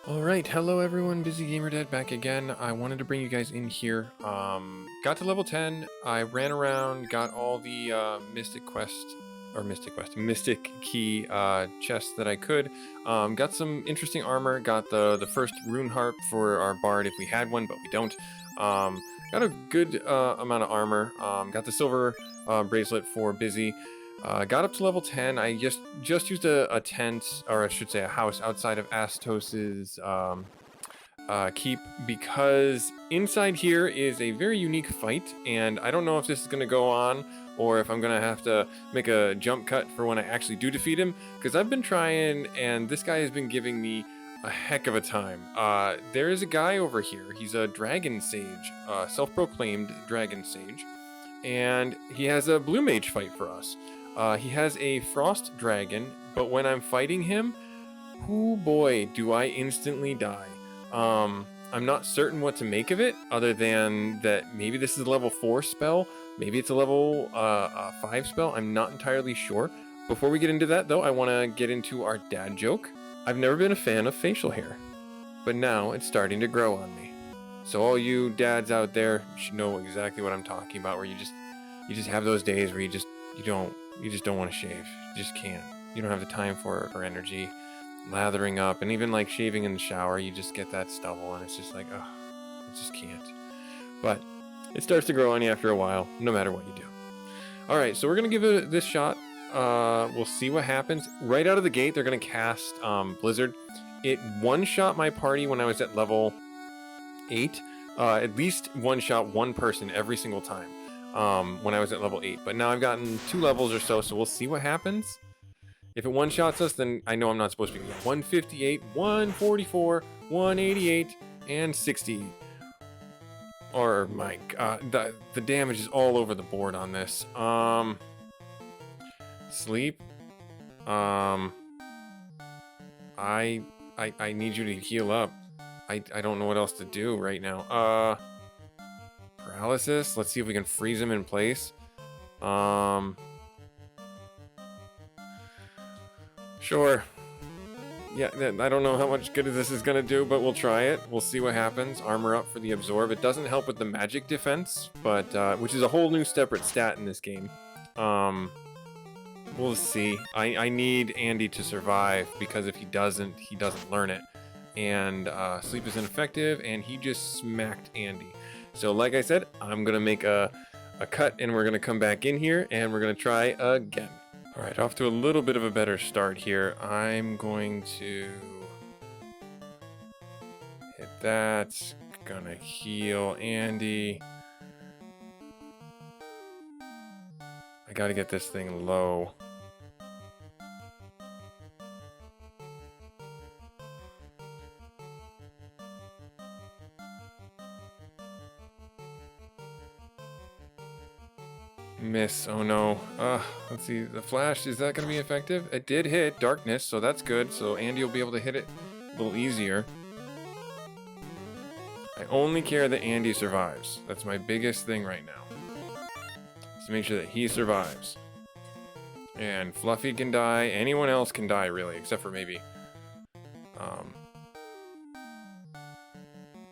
Alright, hello everyone, Busy Gamer Dad back again. I wanted to bring you guys in here. Got to level 10, I ran around, got all the Mystic Key chests that I could. Got some interesting armor, got the first rune harp for our bard if we had one, but we don't. Got a good amount of armor, got the silver bracelet for Busy. Got up to level 10. I just used a tent, or I should say a house, outside of Astos's keep, because inside here is a very unique fight, and I don't know if this is going to go on, or if I'm going to have to make a jump cut for when I actually do defeat him, because I've been trying, and this guy has been giving me a heck of a time. There is a guy over here. He's a dragon sage, self-proclaimed dragon sage, and he has a blue mage fight for us. He has a frost dragon, but when I'm fighting him, oh boy, do I instantly die. I'm not certain what to make of it, other than that maybe this is a level 4 spell, maybe it's a level 5 spell, I'm not entirely sure. Before we get into that though, I want to get into our dad joke. I've never been a fan of facial hair, but now it's starting to grow on me. So all you dads out there should know exactly what I'm talking about, where you just have those days where you just don't want to shave. You just can't. You don't have the time for it or energy. Lathering up and even like shaving in the shower, you just get that stubble and it's just like, oh, I just can't. But it starts to grow on you after a while, no matter what you do. Alright, so we're going to give it this shot. We'll see what happens. Right out of the gate, they're going to cast Blizzard. It one-shot my party when I was at level 8. At least one-shot one person every single time. When I was at level 8, but now I've gotten 2 levels or so we'll see what happens. If it one-shots us, then I know I'm not supposed to be 158, 144, 188, and 60. Or my god, the damage is all over the board on this. Sleep. I need you to heal up. I don't know what else to do right now. Paralysis. Let's see if we can freeze him in place. Sure. Yeah, I don't know how much good this is gonna do, but we'll try it. We'll see what happens. Armor up for the absorb. It doesn't help with the magic defense, but which is a whole new separate stat in this game. We'll see. I need Andy to survive, because if he doesn't learn it. And sleep is ineffective, and he just smacked Andy. So like I said, I'm gonna make a cut, and we're gonna come back in here and we're gonna try again. All right, off to a little bit of a better start here. I'm going to hit that. Gonna heal Andy. I gotta get this thing low. Miss. Oh no. Let's see. The flash, is that going to be effective? It did hit darkness, so that's good. So Andy will be able to hit it a little easier. I only care that Andy survives. That's my biggest thing right now. Just make sure that he survives. And Fluffy can die. Anyone else can die, really, except for maybe.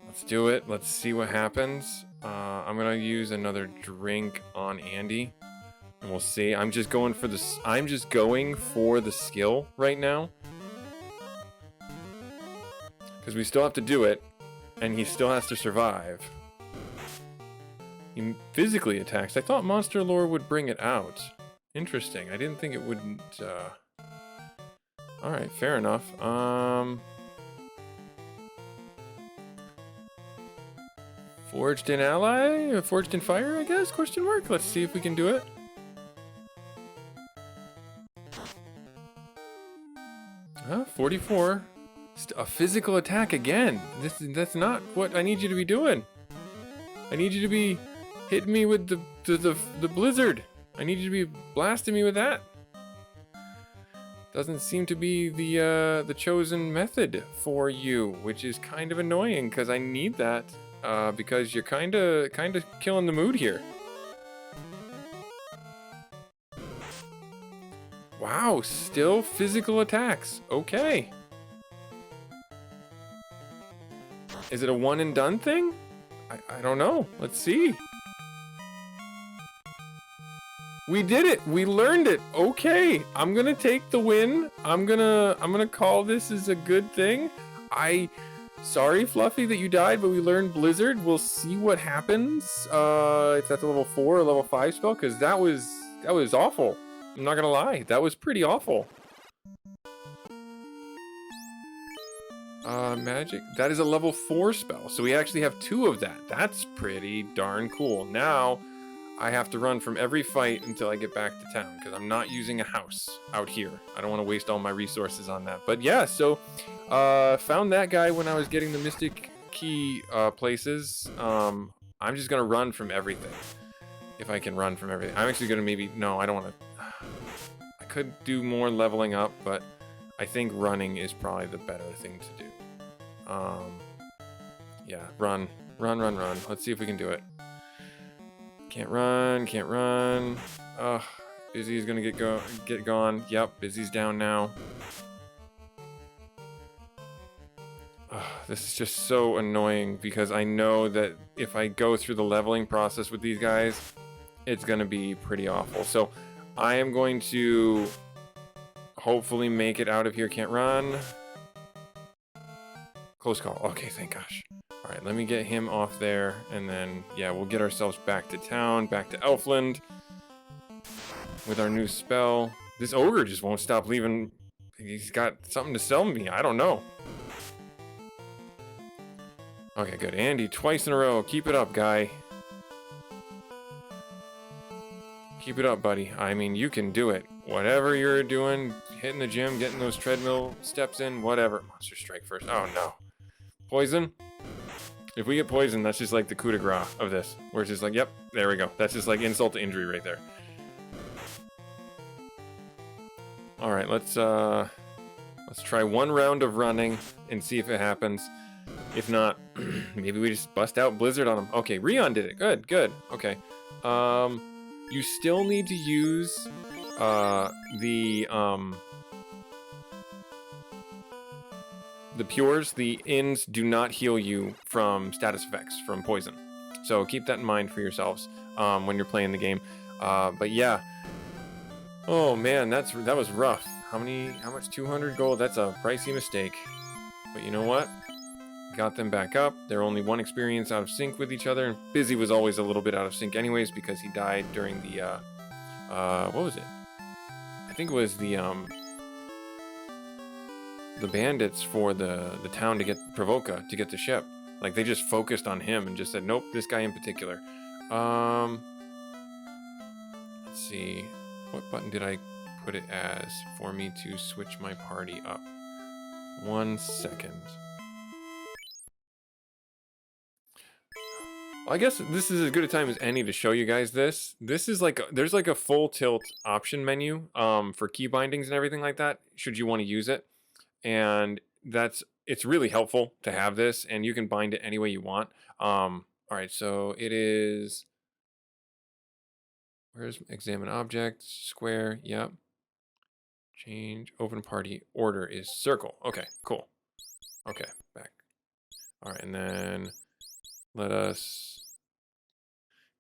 Let's do it. Let's see what happens. I'm gonna use another drink on Andy, and we'll see. I'm just going for the skill right now, because we still have to do it, and he still has to survive. He physically attacks. I thought Monster Lore would bring it out. Interesting. I didn't think it wouldn't. All right, fair enough. Forged in ally? Forged in fire, I guess? Question mark? Let's see if we can do it. 44. A physical attack again. That's not what I need you to be doing. I need you to be hitting me with the blizzard. I need you to be blasting me with that. Doesn't seem to be the chosen method for you, which is kind of annoying, because I need that. Because you're kind of killing the mood here. Wow, still physical attacks. Okay. Is it a one and done thing? I don't know. Let's see. We did it. We learned it. Okay, I'm gonna take the win. I'm gonna call this as a good thing. Sorry, Fluffy, that you died, but we learned Blizzard. We'll see what happens if that's a level 4 or level 5 spell, because that was awful. I'm not gonna lie, that was pretty awful. Magic. That is a level 4 spell, so we actually have 2 of that. That's pretty darn cool. Now I have to run from every fight until I get back to town, because I'm not using a house out here. I don't want to waste all my resources on that. But yeah, so found that guy when I was getting the Mystic Key places. I'm just going to run from everything. If I can run from everything. I'm actually going to maybe... No, I don't want to... I could do more leveling up, but I think running is probably the better thing to do. Yeah, run. Let's see if we can do it. Can't run. Ugh, Busy is gonna get gone. Yep, Busy's down now. Ugh, this is just so annoying because I know that if I go through the leveling process with these guys, it's gonna be pretty awful. So I am going to hopefully make it out of here. Can't run. Close call. Okay, thank gosh. All right, let me get him off there, and then, yeah, we'll get ourselves back to town, back to Elfland, with our new spell. This ogre just won't stop leaving. He's got something to sell me. I don't know. Okay, good. Andy, twice in a row. Keep it up, guy. Keep it up, buddy. I mean, you can do it. Whatever you're doing, hitting the gym, getting those treadmill steps in, whatever. Monster strike first. Oh, no. Poison? If we get poisoned, that's just like the coup de grace of this. Where it's just like, yep, there we go. That's just like insult to injury right there. Alright, let's try one round of running and see if it happens. If not, maybe we just bust out Blizzard on him. Okay, Rion did it. Good. Okay. You still need to use the Pures. The Inns do not heal you from status effects, from poison. So keep that in mind for yourselves when you're playing the game. But yeah. Oh man, that was rough. How much? 200 gold? That's a pricey mistake. But you know what? Got them back up. They're only one experience out of sync with each other. Busy was always a little bit out of sync anyways because he died during the what was it? I think it was the bandits for the town to get Provoca, to get the ship. Like they just focused on him and just said, nope, this guy in particular. Let's see. What button did I put it as for me to switch my party up? 1 second. I guess this is as good a time as any to show you guys this. This is like, there's like a full tilt option menu for key bindings and everything like that, should you want to use it. And it's really helpful to have this, and you can bind it any way you want. All right, so it is, where's examine object, square, yep. Change, open party, order is circle. Okay, cool. Okay, back. All right, and then let us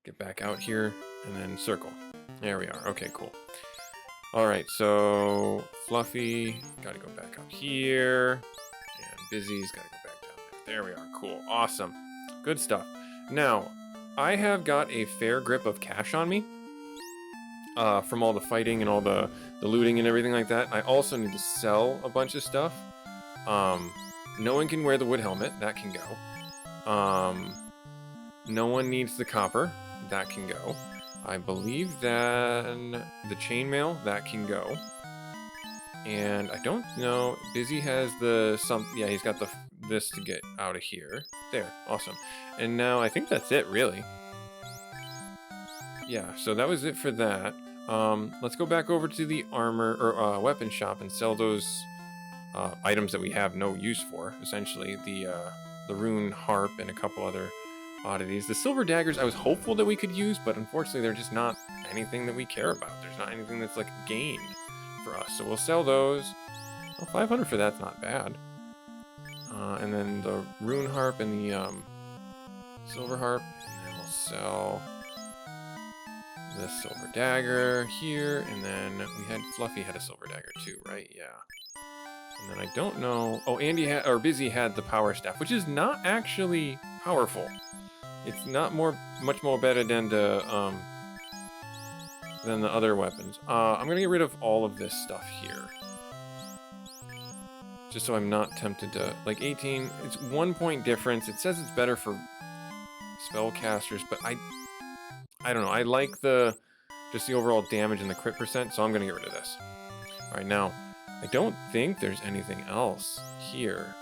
get back out here, and then circle. There we are. Okay, cool. All right, so Fluffy, gotta go back out here, and Busy's gotta go back down there. There we are. Cool. Awesome. Good stuff. Now, I have got a fair grip of cash on me from all the fighting and all the looting and everything like that. I also need to sell a bunch of stuff. No one can wear the wood helmet. That can go. No one needs the copper. That can go. I believe then the chainmail, that can go. And I don't know, Busy has yeah, he's got this to get out of here. There, awesome. And now I think that's it, really. Yeah, so that was it for that. Let's go back over to the armor or weapon shop and sell those items that we have no use for. Essentially, the rune harp and a couple other oddities. The silver daggers I was hopeful that we could use, but unfortunately they're just not anything that we care about. There's not anything that's like gained for us, so we'll sell those. Well, 500 for that's not bad. And then the rune harp and the silver harp. And then we'll sell the silver dagger here. And then we had Fluffy had a silver dagger too, right? Yeah. And then I don't know. Oh, Busy had the power staff, which is not actually powerful. It's not much more better than the other weapons. I'm gonna get rid of all of this stuff here, just so I'm not tempted to, like, 18. It's 1 point difference. It says it's better for spellcasters, but I don't know. I like just the overall damage and the crit percent, so I'm gonna get rid of this. All right, now I don't think there's anything else here.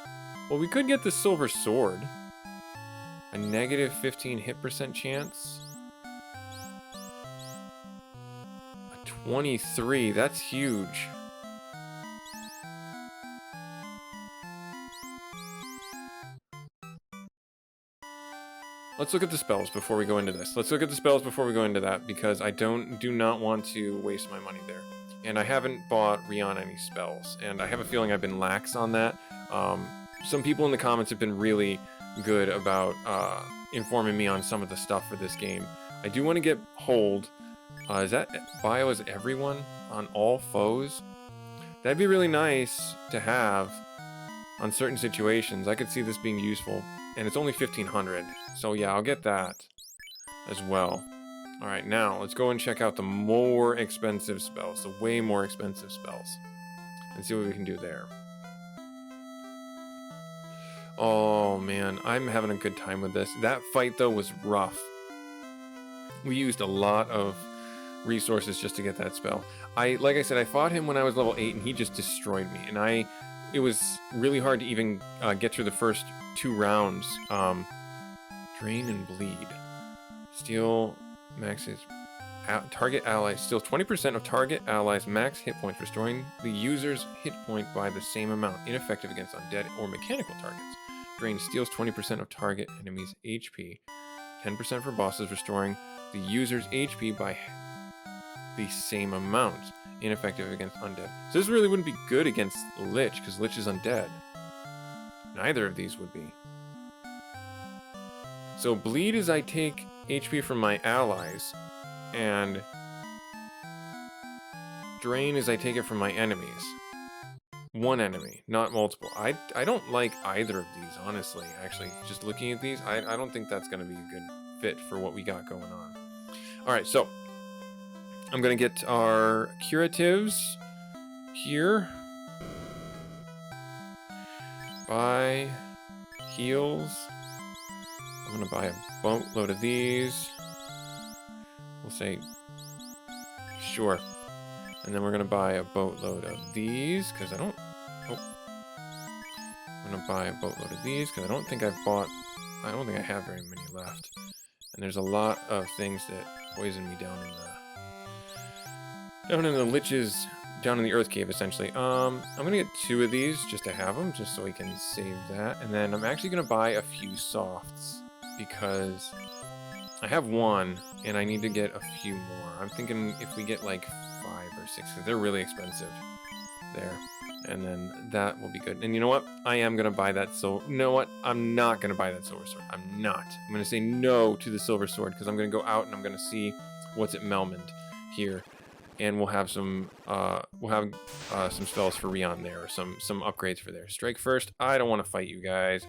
Well, we could get the silver sword. A negative 15 hit percent chance. A 23, that's huge. Let's look at the spells before we go into this. Let's look at the spells before we go into that, because I do not want to waste my money there. And I haven't bought Rion any spells, and I have a feeling I've been lax on that. Some people in the comments have been really good about informing me on some of the stuff for this game. I do want to get Hold. Is that bio as everyone on all foes? That'd be really nice to have on certain situations. I could see this being useful, and it's only 1500. So yeah, I'll get that as well. All right, now let's go and check out the more expensive spells, the way more expensive spells, and see what we can do there. Oh man, I'm having a good time with this. That fight though was rough. We used a lot of resources just to get that spell. Like I said, I fought him when I was level 8 and he just destroyed me. And it was really hard to even get through the first 2 rounds. Drain and Bleed. Steal maxes. Target allies. Steals 20% of target allies' max hit points, restoring the user's hit point by the same amount. Ineffective against undead or mechanical targets. Drain steals 20% of target enemies' HP. 10% for bosses, restoring the user's HP by the same amount. Ineffective against undead. So this really wouldn't be good against Lich, because Lich is undead. Neither of these would be. So Bleed is I take HP from my allies, and Drain is I take it from my enemies. One enemy, not multiple. I don't like either of these, honestly. Actually, just looking at these, I don't think that's going to be a good fit for what we got going on. Alright, so I'm going to get our curatives here. Buy heals. I'm going to buy a boatload of these. We'll say sure. And then we're going to buy a boatload of these, because I don't... Oh. I'm going to buy a boatload of these, because I don't think I've bought... I don't think I have very many left. And there's a lot of things that poison me down in the liches, down in the earth cave, essentially. I'm going to get 2 of these, just to have them, just so we can save that. And then I'm actually going to buy a few softs, because I have 1, and I need to get a few more. I'm thinking if we get like 5 or 6, because they're really expensive there, and then that will be good. And you know what? I am going to buy that silver. You know what? I'm not going to buy that silver sword. I'm not. I'm going to say no to the silver sword, because I'm going to go out and I'm going to see what's at Melmond here, and we'll have some spells for Rion there, or some upgrades for there. Strike first. I don't want to fight you guys.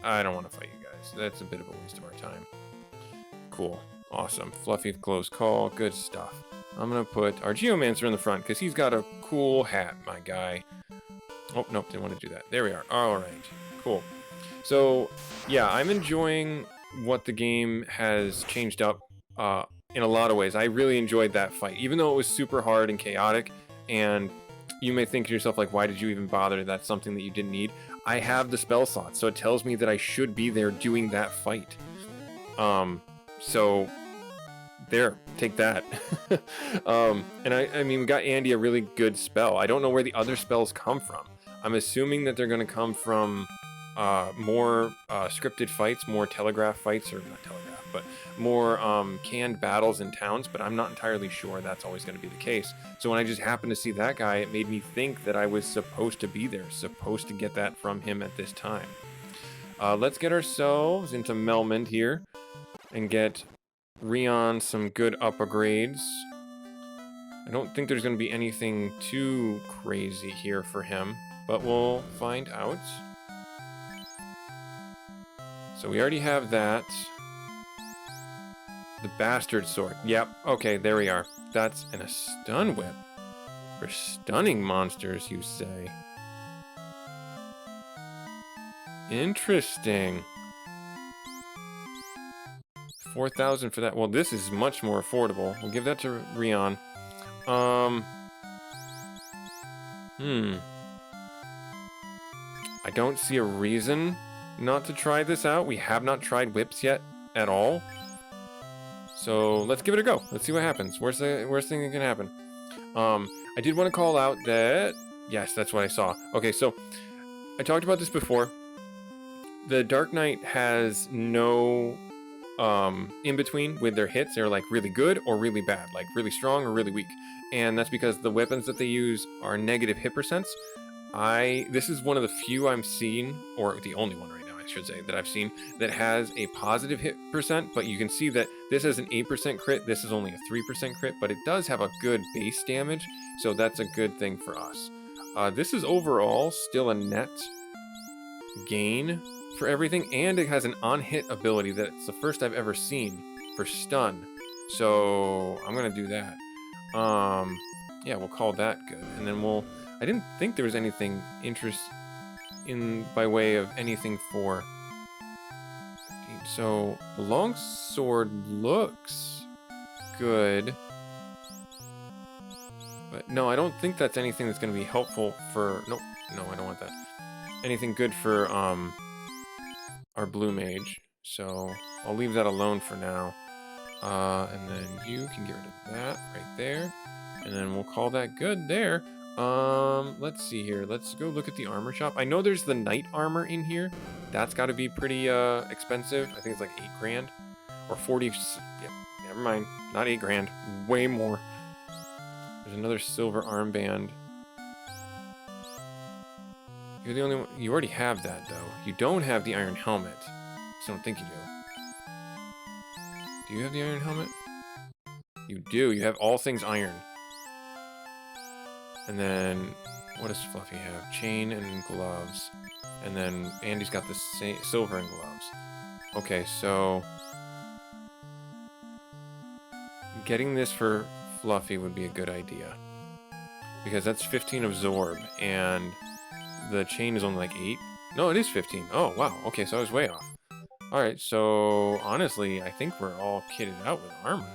That's a bit of a waste of our time. Cool. Awesome. Fluffy close call. Good stuff. I'm going to put our Geomancer in the front, because he's got a cool hat, my guy. Oh, nope, didn't want to do that. There we are. All right. Cool. So, yeah, I'm enjoying what the game has changed up in a lot of ways. I really enjoyed that fight, even though it was super hard and chaotic, and you may think to yourself, like, why did you even bother? That's something that you didn't need. I have the spell slot, so it tells me that I should be there doing that fight. So there, take that. And I mean, we got Andy a really good spell. I don't know where the other spells come from. I'm assuming that they're going to come from more scripted fights, more telegraph fights, or not telegraph, but more canned battles in towns, but I'm not entirely sure that's always going to be the case. So when I just happened to see that guy, it made me think that I was supposed to be there, supposed to get that from him at this time. Let's get ourselves into Melmond here and get Rion some good upgrades. I don't think there's going to be anything too crazy here for him, but we'll find out. So we already have that. The Bastard Sword. Yep, okay, there we are. That's a stun whip. For stunning monsters, you say. Interesting. 4,000 for that. Well, this is much more affordable. We'll give that to Rion. I don't see a reason not to try this out. We have not tried whips yet at all. So let's give it a go. Let's see what happens. Worst thing that can happen. I did want to call out that... Yes, that's what I saw. Okay, so I talked about this before. The Dark Knight has no in-between with their hits. They're like really good or really bad, like really strong or really weak. And that's because the weapons that they use are negative hit percents. This is one of the few I'm seeing, or the only one right now, I should say, that I've seen that has a positive hit percent, but you can see that this has an 8% crit, this is only a 3% crit, but it does have a good base damage, so that's a good thing for us. This is overall still a net gain for everything, and it has an on-hit ability that's the first I've ever seen for stun, so I'm gonna do that. Yeah, we'll call that good, and then I didn't think there was anything by way of anything for 15. So the longsword looks good, but no, I don't think that's anything that's going to be helpful for. Nope, no, I don't want that. Anything good for our Blue Mage. So I'll leave that alone for now. And then you can get rid of that right there, and then we'll call that good there. Let's see here. Let's go look at the armor shop. I know there's the knight armor in here. That's got to be pretty expensive. I think it's like 8 grand or 40. Yeah, never mind. Not 8 grand. Way more. There's another silver armband. You're the only one. You already have that though. You don't have the iron helmet. I don't think you do. Do you have the iron helmet? You do. You have all things iron. And then, what does Fluffy have? Chain and gloves. And then Andy's got the silver and gloves. Okay, so getting this for Fluffy would be a good idea. Because that's 15 absorb, and the chain is only like 8. No, it is 15. Oh, wow. Okay, so I was way off. Alright, so honestly, I think we're all kitted out with armor.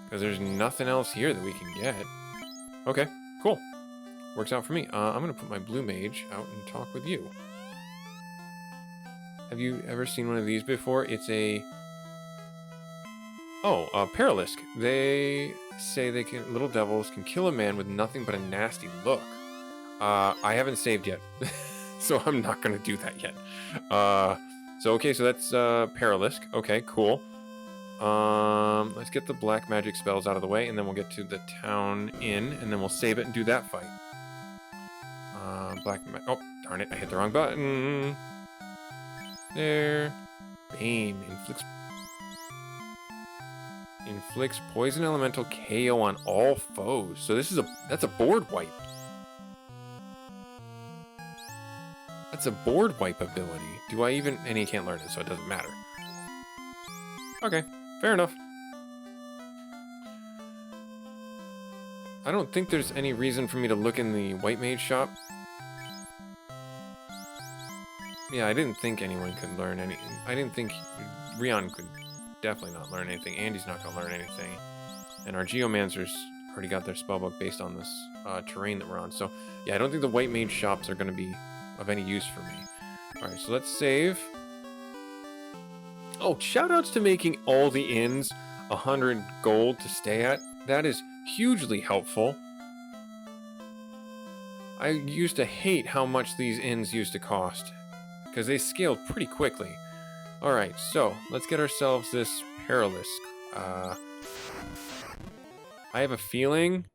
Because there's nothing else here that we can get. Okay, cool. Works out for me. I'm going to put my Blue Mage out and talk with you. Have you ever seen one of these before? It's a... Oh, Paralisk. They say little devils can kill a man with nothing but a nasty look. I haven't saved yet, so I'm not going to do that yet. Okay, so that's Paralisk. Okay, cool. Let's get the black magic spells out of the way, and then we'll get to the town inn, and then we'll save it and do that fight. Oh, darn it, I hit the wrong button. There. Bane. Inflicts poison elemental KO on all foes. So that's a board wipe. That's a board wipe ability. And he can't learn it, so it doesn't matter. Okay. Fair enough. I don't think there's any reason for me to look in the White Mage shop. Yeah, I didn't think anyone could learn anything. I didn't think Rion could definitely not learn anything. Andy's not going to learn anything. And our Geomancers already got their spellbook based on this terrain that we're on. So, yeah, I don't think the White Mage shops are going to be of any use for me. Alright, so let's save. Oh, shoutouts to making all the inns 100 gold to stay at. That is hugely helpful. I used to hate how much these inns used to cost, because they scaled pretty quickly. Alright, so let's get ourselves this Paralisk. I have a feeling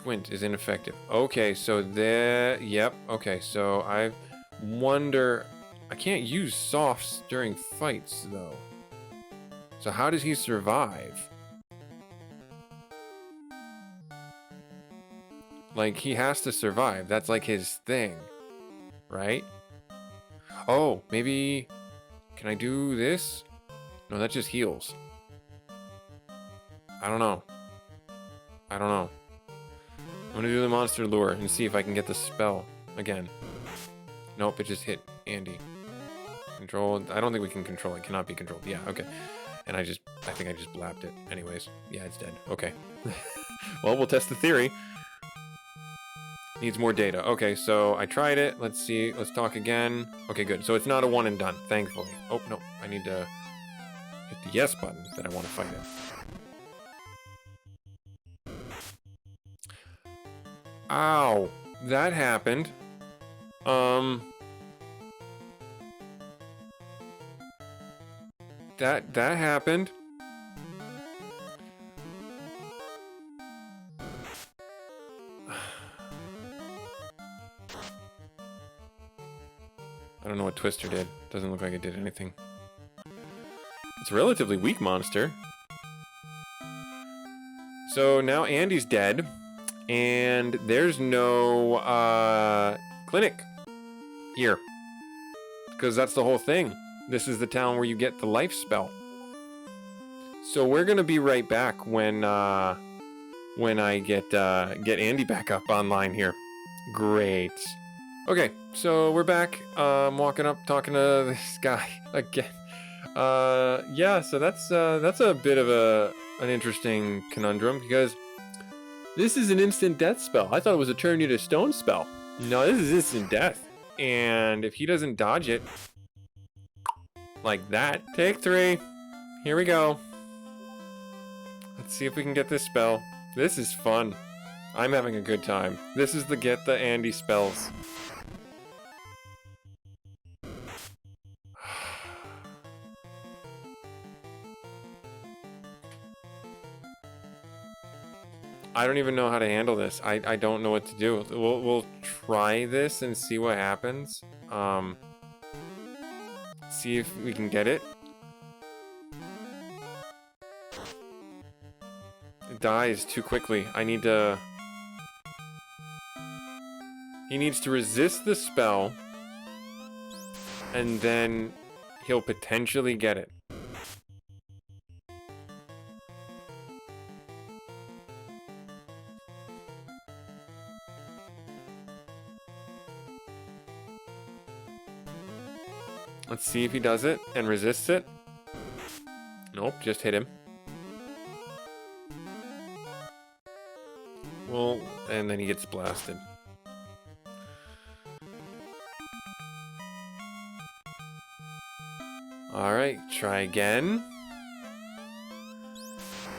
Squint is ineffective. Okay, so there... Yep, okay, so I wonder... I can't use softs during fights, though. So how does he survive? Like, he has to survive. That's like his thing, right? Oh, maybe... Can I do this? No, that just heals. I don't know. I don't know. I'm gonna do the monster lure and see if I can get the spell again. Nope, it just hit Andy. Control. I don't think we can control it. Cannot be controlled. Yeah, okay. And I think I just blapped it. Anyways, yeah, it's dead. Okay. Well, we'll test the theory. Needs more data. Okay, so I tried it. Let's see. Let's talk again. Okay, good. So it's not a one and done, thankfully. Oh, no. I need to hit the yes button that I want to fight it. Ow. That happened. That happened. I don't know what Twister did. Doesn't look like it did anything. It's a relatively weak monster. So now Andy's dead. And there's no clinic here. Because that's the whole thing. This is the town where you get the life spell. So we're gonna be right back when I get Andy back up online here. Great. Okay, so we're back. Walking up, talking to this guy again. Yeah, so that's a bit of an interesting conundrum because this is an instant death spell. I thought it was a turn you to stone spell. No, this is instant death. And if he doesn't dodge it like that, take 3. Here we go. Let's see if we can get this spell. This is fun. I'm having a good time. This is the get the Andy spells. I don't even know how to handle this. I don't know what to do. We'll try this and see what happens. See if we can get it. It dies too quickly. I need to... He needs to resist the spell. And then he'll potentially get it. Let's see if he does it and resists it. Nope, just hit him. Well, and then he gets blasted. Alright, try again.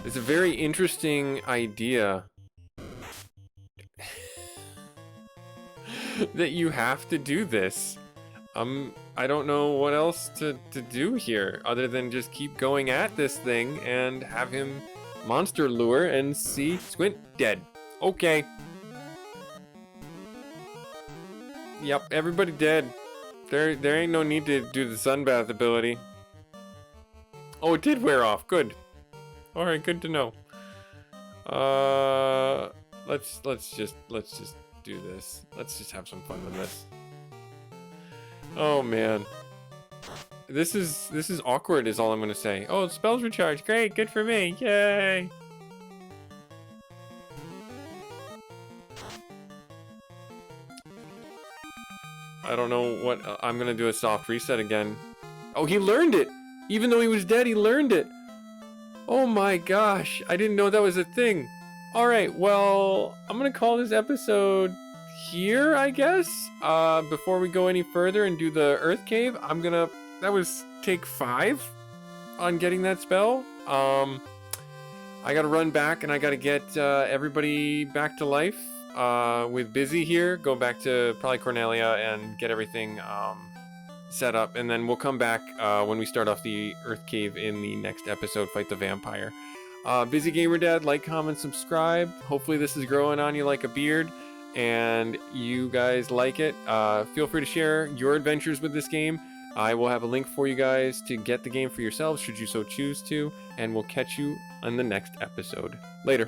It's a very interesting idea that you have to do this. I don't know what else to do here other than just keep going at this thing and have him monster lure and see Squint dead. Okay. Yep, everybody dead. There ain't no need to do the sunbath ability. Oh, it did wear off. Good. All right, good to know. Let's just do this. Let's just have some fun with this. Oh man. This is awkward is all I'm gonna say. Oh, spells recharge. Great, good for me. Yay. I don't know what I'm gonna do a soft reset again. Oh, he learned it! Even though he was dead, he learned it! Oh my gosh, I didn't know that was a thing. Alright, well, I'm gonna call this episode here, I guess. Before we go any further and do the Earth Cave, that was take 5 on getting that spell. I gotta run back and I gotta get everybody back to life. With Busy here, go back to probably Cornelia and get everything set up, and then we'll come back when we start off the Earth Cave in the next episode, fight the vampire. Busy Gamer Dad, like, comment, subscribe. Hopefully this is growing on you like a beard and you guys like it. Feel free to share your adventures with this game. I will have a link for you guys to get the game for yourselves should you so choose to, and we'll catch you on the next episode. Later.